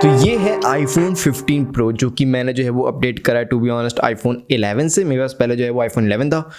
तो ये है iPhone 15 Pro जो कि मैंने जो है वो अपडेट करा है टू बी ऑनेस्ट iPhone 11 से। मेरे पास पहले जो है वो iPhone 11 था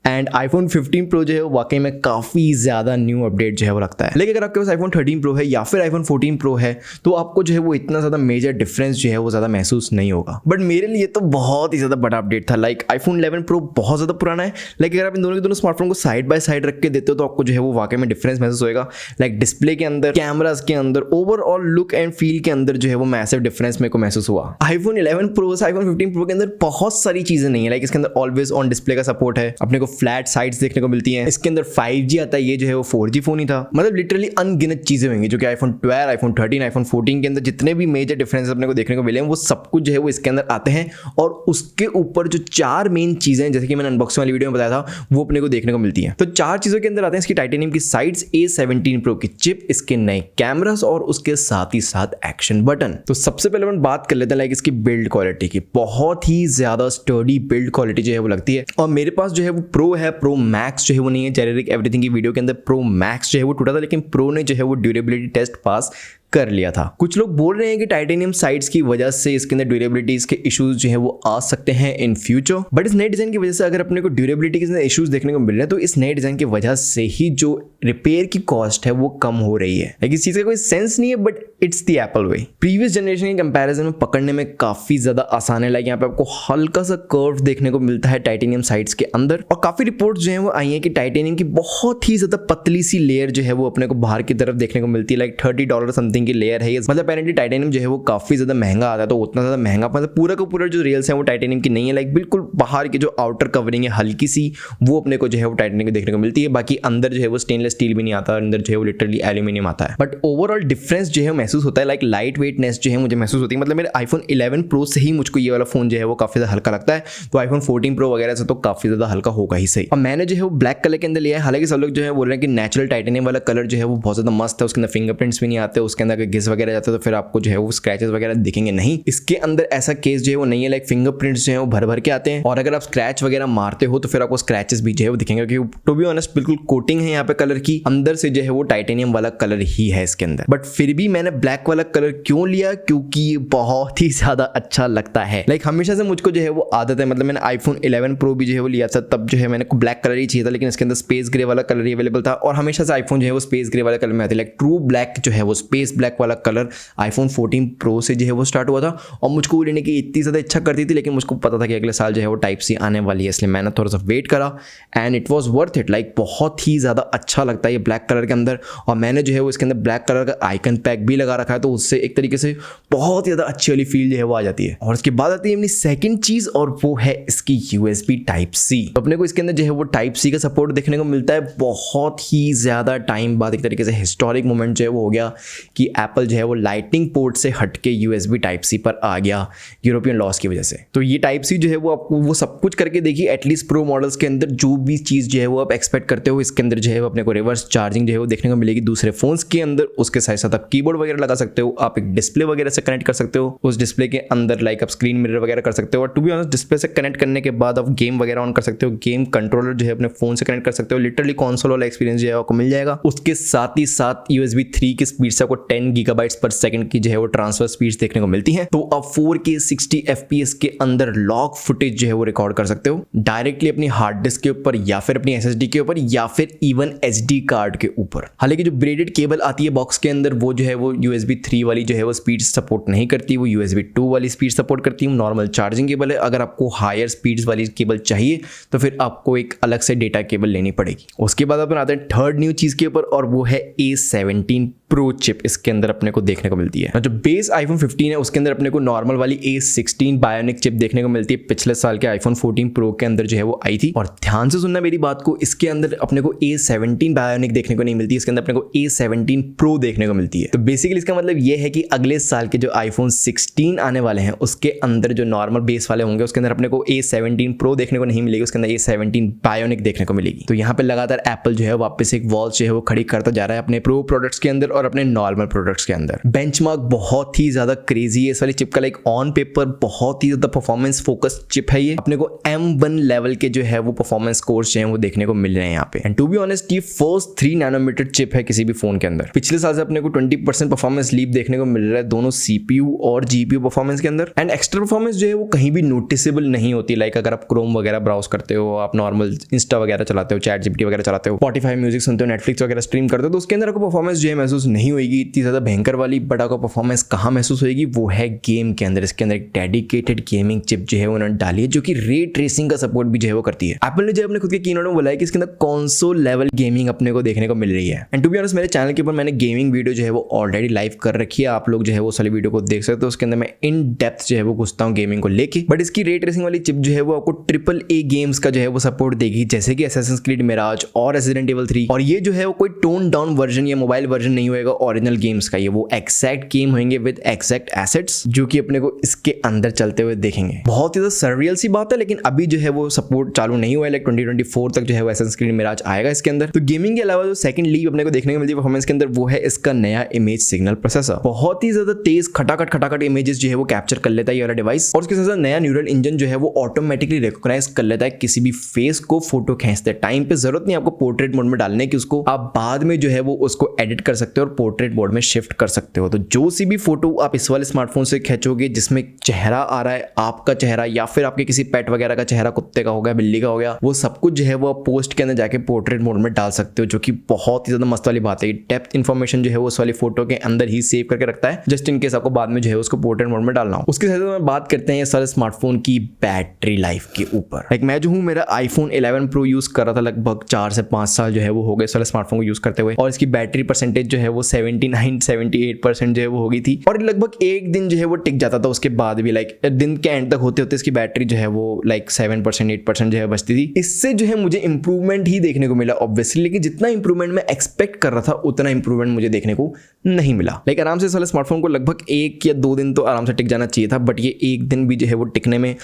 एंड iPhone 15 Pro जो है वो वाकई में काफ़ी ज़्यादा न्यू अपडेट जो है वो रखता है। लेकिन अगर आपके पास iPhone 13 Pro है या फिर iPhone 14 Pro है तो आपको जो है वो इतना ज़्यादा मेजर डिफरेंस जो है वो ज़्यादा महसूस नहीं होगा। बट मेरे लिए तो बहुत ही ज़्यादा बड़ा अपडेट था। लाइक iPhone 11 Pro बहुत ज़्यादा पुराना है, लेकिन अगर आप इन दोनों के दोनों स्मार्टफोन को साइड बाय साइड रख के देते हो तो आपको जो है वो वाकई में डिफरेंस महसूस होगा। लाइक डिस्प्ले के अंदर, कैमराज के अंदर, ओवरऑल लुक एंड फील के अंदर जो है वो मैसिव डिफरेंस मेरे को महसूस हुआ। iPhone 11 Pro से iPhone 15 Pro के अंदर बहुत सारी चीज़ें नहीं है। लाइक इसके अंदर ऑलवेज ऑन डिस्प्ले का सपोर्ट है, अपने को फ्लैट साइड्स देखने को मिलती हैं, इसके अंदर 5G आता है, ये जो है वो 4G फोन ही था। मतलब लिटरली अनगिनत चीजें होंगी जो कि iPhone 12, iPhone 13, iPhone 14 के अंदर जितने भी मेजर डिफरेंस अपने को देखने को मिले हैं वो सब कुछ जो है वो इसके अंदर आते हैं। और उसके ऊपर जो चार मेन चीजें हैं, जैसे कि मैंने अनबॉक्सिंग वाली वीडियो में बताया था, वो अपने को देखने को मिलती हैं। तो चार चीजों के अंदर आते हैं इसकी टाइटेनियम की साइड्स, A17 Pro की चिप, इसके नए कैमरास और उसके साथ ही साथ एक्शन बटन। तो सबसे पहले हम बात कर लेते हैं लाइक इसकी बिल्ड क्वालिटी की। बहुत ही ज्यादा स्टर्डी बिल्ड क्वालिटी जो है वो लगती है। और मेरे पास जो है वो प्रो है, प्रो मैक्स जो है वो नहीं है। जेनेरिक एवरीथिंग की वीडियो के अंदर प्रो मैक्स जो है वो टूटा था, लेकिन प्रो ने जो है वो ड्यूरेबिलिटी टेस्ट पास कर लिया था। कुछ लोग बोल रहे हैं कि टाइटेनियम साइड्स की वजह से इसके अंदर ड्यूरेबिलिटीज के इश्यूज जो है वो आ सकते हैं इन फ्यूचर। बट इस नए डिजाइन की वजह से अगर अपने को ड्यूरेबिलिटी के इश्यूज देखने को मिल रहे हैं तो इस नए डिजाइन की वजह से ही जो रिपेयर की कॉस्ट है वो कम हो रही है। लेकिन इस चीज का कोई सेंस नहीं है, but it's the Apple way. Previous generation के कंपैरिजन में पकड़ने में काफी ज्यादा आसान है। लाइक यहाँ पे आपको हल्का सा कर्व देखने को मिलता है टाइटेनियम साइड्स के अंदर। और काफी रिपोर्ट्स जो है वो आई है कि टाइटेनियम की बहुत ही ज्यादा पतली सी लेयर जो है वो अपने को बाहर की तरफ देखने को मिलती है। लाइक $30 समथिंग की लेयर है। मतलब अपेरेंटली टाइटेनियम जो है वो काफी ज्यादा महंगा आता है, तो उतना ज्यादा महंगा मतलब पूरा का पूरा जो रेल्स है वो टाइटेनियम की नहीं है। लाइक बिल्कुल बाहर की जो आउटर कवरिंग है हल्की सी, वो अपने को जो है वो टाइटेनियम की देखने को मिलती है। बाकी अंदर जो है वो स्टेनलेस स्टील भी नहीं आता, अंदर जो है वो लिटरली एल्यूमिनियम आता है। बट ओवरऑल डिफरेंस जो है महसूस होता है। लाइक लाइट वेटनेस जो है मुझे महसूस होती है। मतलब मेरे iPhone 11 Pro से ही मुझको ये वाला फोन जो है वो काफी ज्यादा हल्का लगता है, तो iPhone 14 Pro वगैरह से तो काफी ज्यादा हल्का होगा ही सही। और मैंने जो है वो ब्लैक कलर के अंदर लिया है। हालांकि सब लोग जो है बोल रहे हैं कि नेचुरल टाइटेनियम वाला कलर जो है वो बहुत ज्यादा मस्त है, उसके अंदर फिंगरप्रिंट्स भी नहीं आते, उसके अंदर अगर घिस वगैरह जाते तो फिर आपको जो है वो स्क्रैचेस वगैरह दिखेंगे नहीं। इसके अंदर ऐसा केस जो है वो नहीं है। लाइक फिंगरप्रिंट्स जो है वो भर भर के आते हैं, और अगर आप स्क्रैच वगैरह मारते हो तो फिर आपको स्क्रैचेस भी जो है वो दिखेंगे, क्योंकि टू बी ऑनेस्ट बिल्कुल कोटिंग है यहाँ पे कलर की, अंदर से जो है वो टाइटेनियम वाला कलर ही है इसके अंदर। बट फिर भी मैंने ब्लैक वाला कलर क्यों लिया, क्योंकि ये बहुत ही ज्यादा अच्छा लगता है। लाइक हमेशा से मुझको जो है वो आदत है। मतलब मैंने iPhone 11 Pro भी जो है वो लिया था, तब जो है मैंने को ब्लैक कलर ही चाहिए था, लेकिन इसके अंदर स्पेस ग्रे वाला कलर ही अवेलेबल था। और हमेशा से iPhone जो है वो स्पेस ग्रे वाला कलर में आती है। लाइक ट्रू ब्लैक जो है वो स्पेस ब्लैक वाला कलर iPhone 14 Pro से जो है वो स्टार्ट हुआ था। और मुझको वो लेने की इतनी ज़्यादा इच्छा करती थी, लेकिन मुझको पता था कि अगले साल जो है वो टाइप सी आने वाली है, इसलिए मैंने थोड़ा सा वेट करा and it was worth it. Like बहुत ही ज़्यादा अच्छा लगता है ये ब्लैक कलर के अंदर। और मैंने जो है वो इसके अंदर ब्लैक कलर का आइकन पैक भी लगा रखा है, तो उससे एक तरीके से बहुत ज़्यादा अच्छी वाली फील जो है वो आ जाती है। और उसके बाद आती है अपनी सेकंड चीज़, और वो है इसकी USB Type-C। तो अपने को इसके अंदर जो है वो Type-C का सपोर्ट देखने को मिलता है। बहुत ही ज़्यादा टाइम बाद एक तरीके से हिस्टोरिक मोमेंट जो है वो हो गया कि एप्पल जो है वो लाइटनिंग पोर्ट से हटके USB Type-C पर आ गया यूरोपियन लॉस की वजह से। तो ये Type-C जो है वो आपको वो सब कुछ करके देखिए, एटलीस्ट प्रो मॉडल्स के अंदर जो भी चीज़ जो है वो आप एक्सपेक्ट करते हो इसके अंदर जो है वो अपने को रिवर्स चार्जिंग जो है वो देखने को मिलेगी दूसरे फोन्स के अंदर। उसके साथ साथ आप कीबोर्ड वगैरह लगा सकते हो, आप एक डिस्प्ले वगैरह से कनेक्ट कर सकते हो, उस डिस्प्ले के अंदर लाइक आप स्क्रीन मिरर वगैरह कर सकते हो। और टू बी ऑनेस्ट डिस्प्ले से कनेक्ट करने के बाद आप गेम वगैरह ऑन कर सकते हो, गेम कंट्रोलर जो है अपने फोन से कनेक्ट कर सकते हो। लिटरली कंसोल वाला एक्सपीरियंस जो है आपको मिल जाएगा। उसके साथ ही साथ USB 3 की स्पीड से आपको 10 GB/s की जो है वो ट्रांसफर स्पीड देखने को मिलती है। तो आप 4K 60 FPS के अंदर लॉग फुटेज जो है वो रिकॉर्ड कर सकते हो डायरेक्टली अपनी हार्ड डिस्क के ऊपर, या फिर अपनी SSD के ऊपर, या फिर इवन SD कार्ड के ऊपर। हालांकि जो ब्रेडेड केबल आती है बॉक्स के अंदर वो जो है वो USB 3 वाली जो है वो स्पीड सपोर्ट नहीं करती, वो USB 2 वाली स्पीड सपोर्ट करती है। नॉर्मल चार्जिंग केबल है। अगर आपको हायर स्पीड्स वाली केबल चाहिए तो फिर आपको एक अलग से डेटा केबल लेनी पड़ेगी। उसके बाद अपन आते हैं थर्ड न्यू चीज के ऊपर, और वो है A17 Pro चिप इसके अंदर अपने को देखने को मिलती है। जो बेस iPhone 15 है उसके अंदर अपने को नॉर्मल वाली A16 बायोनिक चिप देखने को मिलती है, पिछले साल के iPhone 14 Pro के अंदर जो है वो आई थी। और ध्यान से सुनना मेरी बात को, इसके अंदर अपने को A17 बायोनिक देखने को नहीं मिलती, इसके अंदर अपने को A17 Pro देखने को मिलती है। तो बेसिकली इसका मतलब ये है कि अगले साल के जो iPhone 16 आने वाले हैं उसके अंदर जो नॉर्मल बेस वाले होंगे उसके अंदर अपने को A17 Pro देखने को नहीं मिलेगी, उसके अंदर A17 बायोनिक देखने को मिलेगी। तो यहाँ पे लगातार एप्पल जो है वापस एक वॉल जो है वो खड़ी करता जा रहा है अपने प्रो प्रोडक्ट्स के अंदर। और अपने नॉर्मल प्रोडक्ट्स के अंदर। बेंचमार्क बहुत ही ज्यादा क्रेजी है इस वाली चिप का, लाइक ऑन पेपर बहुत ही ज्यादा परफॉर्मेंस फोकस्ड चिप है ये। अपने को M1 लेवल के जो है वो परफॉर्मेंस स्कोर्स जो है वो देखने को मिल रहे हैं यहाँ पे। एंड टू बी ऑनेस्ट ये फर्स्ट 3 नैनोमीटर चिप है किसी भी फोन के अंदर। पिछले साल से अपने को 20% परफॉर्मेंस लीप देखने को मिल रहा है दोनों CPU और GPU परफॉर्मेंस के अंदर। एंड एक्स्ट्रा परफॉर्मेंस जो है वो कहीं भी नोटिसेबल नहीं होती। लाइक अगर आप क्रोम वगैरह ब्राउज करते हो, आप नॉर्मल इंस्टा वगैरह चलाते हो, चैट जीपीटी वगैरह चलाते हो, Spotify म्यूजिक सुनते हो, नेटफ्लिक्स वगैरह स्ट्रीम करते हो, तो उसके अंदर आपको परफॉर्मेंस जो है महसूस नहीं होगी इतनी ज्यादा भयंकर वाली। बट आपको परफॉर्मेंस कहाँ महसूस होगी वो है गेम के अंदर। इसके अंदर एक डेडिकेटेड गेमिंग चिप जो है उन्होंने डाली है जो कि रे ट्रेसिंग का सपोर्ट भी जो है वो करती है। एप्पल ने जो अपने खुद के कीनोट में बोला है कि इसके अंदर कंसोल लेवल गेमिंग अपने को देखने को मिल रही है। एंड टू बी ऑनेस्ट मेरे चैनल के ऊपर मैंने गेमिंग वीडियो जो है वो ऑलरेडी लाइव कर रखी है, आप लोग जो है वो सारी वीडियो को देख सकते हो। उसके अंदर मैं इन डेप्थ जो है वो घुसता हूँ गेमिंग को लेके। बट इसकी रे ट्रेसिंग वाली चिप जो है वो आपको AAA गेम्स का जो है वो सपोर्ट देगी, जैसे कि Assassin's Creed Mirage और Resident Evil 3। और ये जो है वो कोई टोन डाउन वर्जन या मोबाइल वर्जन नहीं होएगा ओरिजिनल गेम्स का, ये वो एग्जैक्ट गेम होंगे विद एग्जैक्ट एसेट्स जो कि अपने को इसके अंदर चलते हुए देखेंगे। बहुत ही सर्रियल सी बात है, लेकिन अभी जो है वो सपोर्ट चालू नहीं हुआ है। लाइक 2024 तक जो है वो Assassin's Creed Mirage आएगा इसके अंदर। तो गेमिंग के अलावा जो सेकंड लीप अपने को देखने को मिलती है परफॉर्मेंस के अंदर वो है इसका नया इमेज सिग्नल प्रोसेसर। बहुत ही ज्यादा तेज खटाखट इमेजेस जो है वो कैप्चर कर लेता है ये वाला डिवाइस। और उसके साथ नया न्यूरल इंजन जो है वो ऑटोमेटिकली रिकॉग्नाइज कर लेता है किसी भी फेस को फोटो खींचते टाइम पे। जरूरत नहीं आपको पोर्ट्रेट मोड में डालने की, उसको आप बाद में जो है वो उसको एडिट कर सकते हो और पोर्ट्रेट मोड में शिफ्ट कर सकते हो। तो जो सी भी फोटो आप इस वाले स्मार्टफोन से खींचोगे जिसमें चेहरा आ रहा है, आपका चेहरा या फिर आपके किसी पेट वगैरह का चेहरा, कुत्ते का हो गया, बिल्ली का हो गया, वो सब कुछ जो है वो पोस्ट के अंदर जाके पोर्ट्रेट मोड में डाल सकते हो, जो कि बहुत ही ज्यादा मस्त वाली बात है। डेप्थ इन्फॉर्मेशन जो है वो उस वाली फोटो के अंदर ही सेव करके रखता है, जस्ट इन केस आपको बाद में जो है उसको पोर्ट्रेट मोड में डालना हो। उसके साथ में बात करते हैं इस सारे स्मार्टफोन की बैटरी लाइफ के ऊपर। लाइक मैं जो हूँ मेरा iPhone 11 Pro यूज कर रहा था, लगभग 4 से 5 साल जो है वो हो गए इस वाले स्मार्टफोन को यूज करते हुए, और इसकी बैटरी परसेंटेज जो है वो 79-78% जो है वो हो गई थी। और लगभग एक दिन जो है वो टिक जाता था, उसके बाद भी लाइक दिन के एंड तक होते होते इसकी बैटरी जो है वो लाइक 7% 8% जो है बचती थी। इससे जो है मुझे इंप्रूवमेंट ही देखने को मिला ऑब्वियसली, लेकिन जितना इंप्रूवमेंट मैं एक्सपेक्ट कर रहा था उतना इंप्रूवमेंट मुझे देखने को नहीं मिला। लाइक आराम से इस वाले स्मार्टफोन को लगभग 1 या 2 दिन तो आराम से टिक जाना चाहिए था, बट ये 1 दिन भी जो है वो टिकने में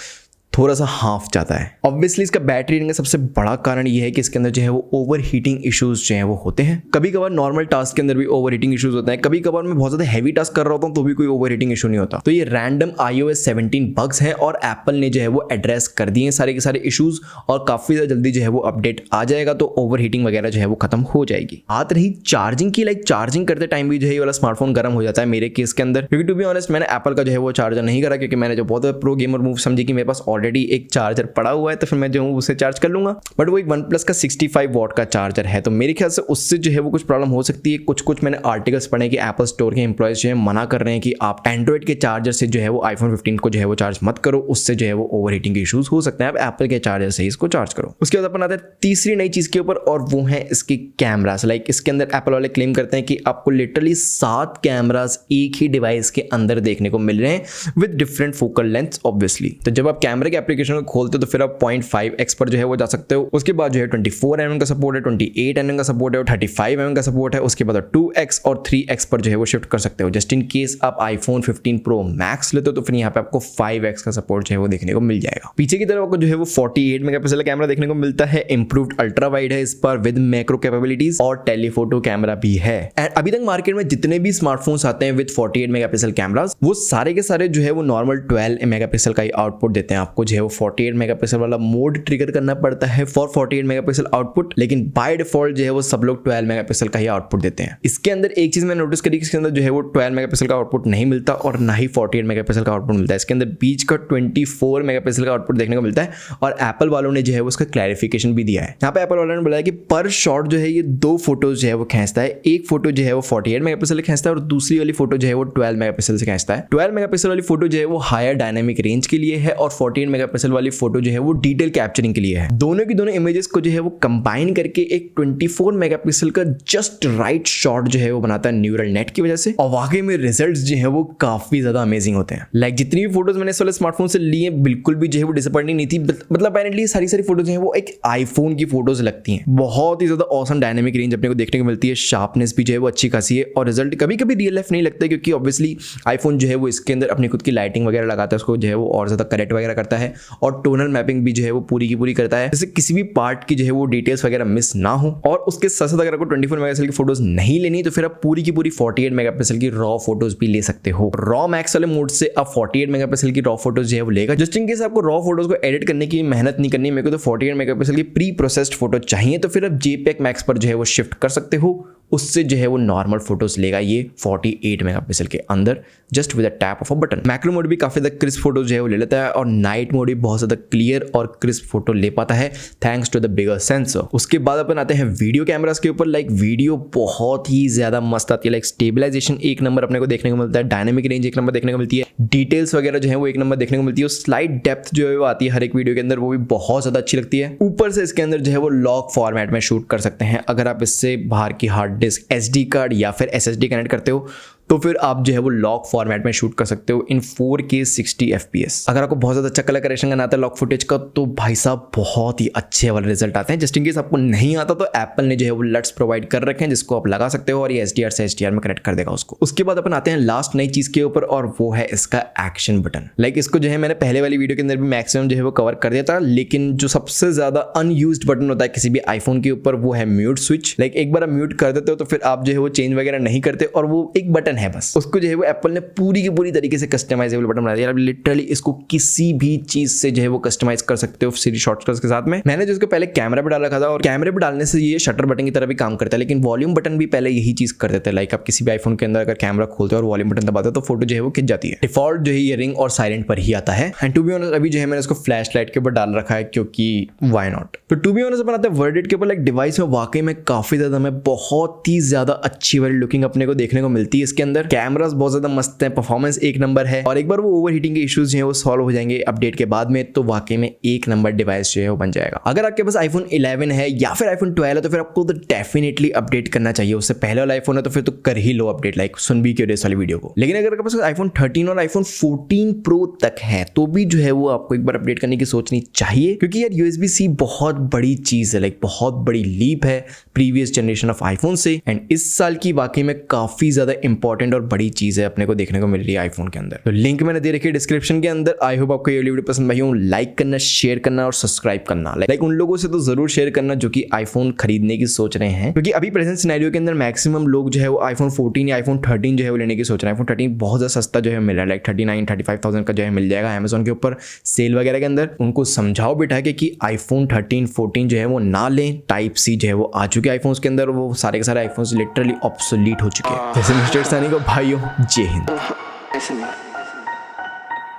थोड़ा सा हाफ जाता है। ऑब्वियसली इसका बैटरी का सबसे बड़ा कारण ये है कि इसके अंदर जो है वो ओवर हीटिंग इश्यूज जो है वो होते हैं। कभी कभार नॉर्मल टास्क के अंदर भी ओवर हीटिंग इश्यूज होते हैं, कभी कभार मैं बहुत ज्यादा हैवी टास्क कर रहा होता हूँ तो भी कोई ओवर हीटिंग इशू नहीं होता। तो ये रैंडम iOS 17 बग्स हैं और एप्पल ने जो है वो एड्रेस कर दिए सारे के सारे इश्यूज, और काफी ज्यादा जल्दी जो है वो अपडेट आ जाएगा, तो ओवर हीटिंग वगैरह जो है वो खत्म हो जाएगी। बात रही चार्जिंग की, लाइक चार्जिंग करते टाइम भी जो है ये वाला स्मार्टफोन गर्म हो जाता है मेरे केस के अंदर, क्योंकि टू बी ऑनेस्ट मैंने एप्पल का जो है वो चार्जर नहीं करा, क्योंकि मैंने जो बहुत प्रो गेमर मूव समझी कि मेरे पास ऑलरेडी एक चार्जर पड़ा हुआ है, तो फिर मैं जो हूँ उसे चार्ज कर लूंगा। बट वो एक OnePlus का 65 वॉट का चार्जर है, तो मेरे ख्याल से उससे जो है वो कुछ प्रॉब्लम हो सकती है। कुछ मैंने आर्टिकल्स पढ़े कि एप्पल स्टोर के एम्प्लॉयज जो है मना कर रहे हैं कि आप एंड्रॉइड के चार्जर से जो है वो iPhone 15 को जो है वो चार्ज मत करो, उससे जो है वो ओवर हीटिंग के इशूज हो सकते हैं, आप एप्पल के चार्जर से इसको चार्ज करो। उसके बाद अपन आते हैं तीसरी नई चीज के ऊपर, और वो है इसकी कैमरास। लाइक इसके अंदर एप्पल वाले क्लेम करते हैं कि आपको लिटरली 7 कैमरास एक ही डिवाइस के अंदर देखने को मिल रहे हैं with different focal length obviously. तो जब आप कैमरे के एप्लीकेशन को खोलते हो तो फिर आप 0.5x पर जो है वो जा सकते हो। उसके बाद जो है 24mm का सपोर्ट है, 28mm का सपोर्ट है, 35mm का सपोर्ट है। उसके बाद 2x और 3x पर जो है वो शिफ्ट कर सकते हो। जस्ट इन केस आप iPhone 15 Pro Max लेते हो तो फिर यहाँ पे आपको 5x का सपोर्ट जो है वो देखने को मिल जाएगा। पीछे की तरफ आपको जो है वो 48 मेगापिक्सल कैमरा देखने को मिलता है, इंप्रूव्ड अल्ट्रा वाइड है इस पर विद मैक्रो कैपेबिलिटीज, और टेलीफोटो कैमरा भी है। एंड अभी तक मार्केट में जितने भी स्मार्टफोन्स आते हैं विद 48 मेगापिक्सल कैमरास, वो सारे के सारे जो है वो नॉर्मल 12 मेगापिक्सल का ही आउटपुट देते हैं। आपको जो है वो 48 मेगापिक्सल वाला मोड ट्रिगर करना पड़ता है फॉर 48 मेगापिक्सल आउटपुट, लेकिन बाय डिफॉल्ट जो है वो सब लोग 12 मेगापिक्सल का ही आउटपुट देते हैं। इसके अंदर एक चीज मैंने नोटिस करी कि इसके अंदर जो है वो 12 मेगापिक्सल का आउटपुट नहीं मिलता और ना ही 48 मेगापिक्सल का आउटपुट मिलता है। इसके अंदर बीच का 24 मेगापिक्सल का आउटपुट देखने को मिलता है, और एप्पल वालों ने जो है उसका क्लैरिफिकेशन भी दिया है। यहाँ पे एप्पल वालों ने बोला है कि पर शॉट जो है ये 2 फोटोज जो है वो खींचता है। एक फोटो जो है वो 48 मेगापिक्सल खींचता है और दूसरी वाली फोटो जो है वो 12 मेगापिक्सल से खींचता है। 12 मेगापिक्सल वाली फोटो जो है वो हायर डायनामिक रेंज के लिए है, और 48 मेगापिक्सल वाली फोटो जो है वो डिटेल कैप्चरिंग के लिए है। दोनों की दोनों इमेजेस को जो है वो कंबाइन करके एक 24 मेगापिक्सल का जस्ट राइट शॉट जो है वो बनाता है न्यूरल नेट की वजह से, और वाकई में रिजल्ट्स जो है वो काफी ज्यादा अमेजिंग होते हैं। लाइक जितनी भी फोटोज मैंने इस वाले स्मार्टफोन से ली है बिल्कुल भी जो है वो डिसअपॉइंटिंग नहीं थी। मतलब अपेरेंटली सारी फोटोज जो है वो एक आईफोन की फोटोज लगती हैं। बहुत ही ज्यादा ऑसम डायनामिक रेंज अपने को देखने को मिलती है, शार्पनेस भी जो है वो अच्छी खासी है, और रिजल्ट कभी कभी रियल लाइफ नहीं लगता, क्योंकि ऑब्वियसली आईफोन जो है वो इसके अंदर अपनी खुद की लाइटिंग वगैरह लगाता है, उसको जो है वो और ज्यादा करेक्ट वगैरह करता करता है और टोनल मैपिंग भी जो है वो पूरी की पूरी करता है, जैसे किसी भी पार्ट की जो है वो डिटेल्स वगैरह मिस ना हो। और उसके साथ साथ अगर आपको 24 मेगापिक्सल की फोटोज नहीं लेनी तो फिर आप पूरी की पूरी 48 मेगापिक्सल की रॉ फोटोज भी ले सकते हो। रॉ मैक्स वाले मोड से आप 48 मेगापिक्सल की रॉ फोटोज जो है वो लेगा। जस्ट इन केस आपको रॉ फोटोज को एडिट करने की मेहनत नहीं करनी, मेरे को तो 48 मेगापिक्सल की प्री प्रोसेस्ड फोटो चाहिए, तो फिर आप JPEG मैक्स पर जो है वो शिफ्ट कर सकते हो। उससे जो है वो नॉर्मल फोटोज लेगा ये 48 मेगापिक्सल के अंदर just with a tap of a button. Macro mode भी काफी ज्यादा क्रिस्प फोटो जो है वो ले लेता है और नाइट मोड भी बहुत ज्यादा क्लियर और क्रिस्प फोटो ले पाता है thanks to the bigger sensor. उसके बाद अपन आते हैं वीडियो कैमरास के ऊपर। लाइक वीडियो बहुत ही ज्यादा मस्त आती है। लाइक स्टेबलाइजेशन एक नंबर अपने को देखने को मिलता है, डायनेमिक रेंज एक नंबर देखने को मिलती है, डिटेल्स वगैरह जो है वो एक नंबर देखने को मिलती है, स्लाइड डेप्थ जो है वो आती है हर एक वीडियो के अंदर, वो भी बहुत ज्यादा अच्छी लगती है। ऊपर से इसके अंदर जो है वो लॉग फॉर्मेट में शूट कर सकते हैं। अगर आप इससे बाहर की हार्ड डिस्क SD कार्ड या फिर SSD कनेक्ट करते हो तो फिर आप जो है वो लॉग फॉर्मेट में शूट कर सकते हो इन 4K 60 FPS। अगर आपको बहुत ज्यादा अच्छा कलर करेक्शन करना आता है लॉग फुटेज का तो भाई साहब बहुत ही अच्छे वाले रिजल्ट आते हैं। जस्ट इन केस आपको नहीं आता तो एप्पल ने जो है वो लट्स प्रोवाइड कर रखे हैं जिसको आप लगा सकते हो और ये SDR से HDR में कनेक्ट कर देगा उसको। उसके बाद अपन आते हैं लास्ट नई चीज के ऊपर और वो है इसका एक्शन बटन। लाइक इसको जो है मैंने पहले वाली वीडियो के अंदर भी मैक्सिमम जो है वो कवर कर दिया था, लेकिन जो सबसे ज्यादा अनयूज्ड बटन होता है किसी भी आईफोन के ऊपर वो है म्यूट स्विच। लाइक एक बार आप म्यूट कर देते हो तो फिर आप जो है वो चेंज वगैरह नहीं करते और वो एक बटन है बस, उसको जो है वो एप्पल ने पूरी की पूरी तरीके से कस्टमाइजेबल बटन बना दिया। आप लिटरली इसको किसी भी चीज से जो है वो कस्टमाइज कर सकते हो सिरी शॉर्टकट्स के साथ में। मैंने जो इसको पहले कैमरा पे डाल रखा था और कैमरे पे डालने से ये शटर बटन की तरह भी काम करता है, लेकिन वॉल्यूम बटन भी पहले यही चीज कर देता है। लाइक आप किसी भी आईफोन के अंदर अगर कैमरा खोलते हो और वॉल्यूम बटन दबाते हो तो फोटो जो है वो खिंच जाती है। डिफॉल्ट जो है ये रिंग और साइलेंट पर ही आता है। एंड टू बी ऑनेस्ट अभी जो है मैंने इसको फ्लैश लाइट के ऊपर डाल रखा है क्योंकि व्हाई नॉट। तो टू बी ऑनेस्ट अपन आते हैं वर्डिट के ऊपर। लाइक डिवाइस में वाकई में काफी ज्यादा हमें बहुत ही ज्यादा अच्छी वाली लुकिंग अपने को देखने को मिलती है। इसके अंदर कैमरास बहुत ज्यादा मस्त है, परफॉर्मेंस एक नंबर है और एक बार वो ओवर हीटिंग के इश्यूज जो है वो सॉल्व हो जाएंगे अपडेट के बाद में तो वाकई में एक नंबर डिवाइस जो है वो बन जाएगा। अगर आपके पास iPhone 11 है या फिर iPhone 12 है तो फिर आपको तो डेफिनेटली अपडेट करना चाहिए। उससे पहले वाला आईफोन है तो फिर तो कर ही लो अपडेट, लाइक सुन भी क्यों इस वाली वीडियो को। लेकिन अगर आपके पास iPhone 13 और iPhone 14 Pro तक है तो भी जो है वो आपको एक बार अपडेट करने की सोचनी चाहिए, क्योंकि यार USB-C बहुत बड़ी चीज है, लाइक बहुत बड़ी लीप है प्रीवियस जनरेशन ऑफ आईफोन से। एंड इस साल की वाकई में काफी ज्यादा इंपॉर्टेंट और बड़ी चीज है अपने को देखने को मिल रही है आईफोन के अंदर। तो लिंक मैंने दे रखी है डिस्क्रिप्शन के अंदर। आई होप आपको ये वीडियो पसंद आई हो। लाइक करना, शेयर करना और सब्सक्राइब करना। लाइक उन लोगों से तो जरूर शेयर करना जो कि आईफोन खरीदने की सोच रहे हैं, क्योंकि अभी प्रेजेंट सिनेरियो के अंदर मैक्सिमम लोग जो है वो iPhone 14 या iPhone 13 जो है वो लेने की सोच रहे हैं। iPhone 13 बहुत ज्यादा सस्ता जो है मिल रहा है, लाइक 39-35,000 का जो है मिल जाएगा अमेजोन के ऊपर सेल वगैरह के अंदर। उनको समझाओ बिठा के कि iPhone 13, 14 जो है वो ना लें। Type-C जो है वो आ चुके हैं आईफोन्स के अंदर, वो सारे के सारे आईफोन्स लिटरली ऑब्सोलीट हो चुके हैं। जैसे मिस्टर सनी को भाइयों जय हिंद।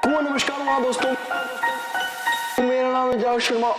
नमस्कार दोस्तों, मेरा नाम है जावेद शर्मा।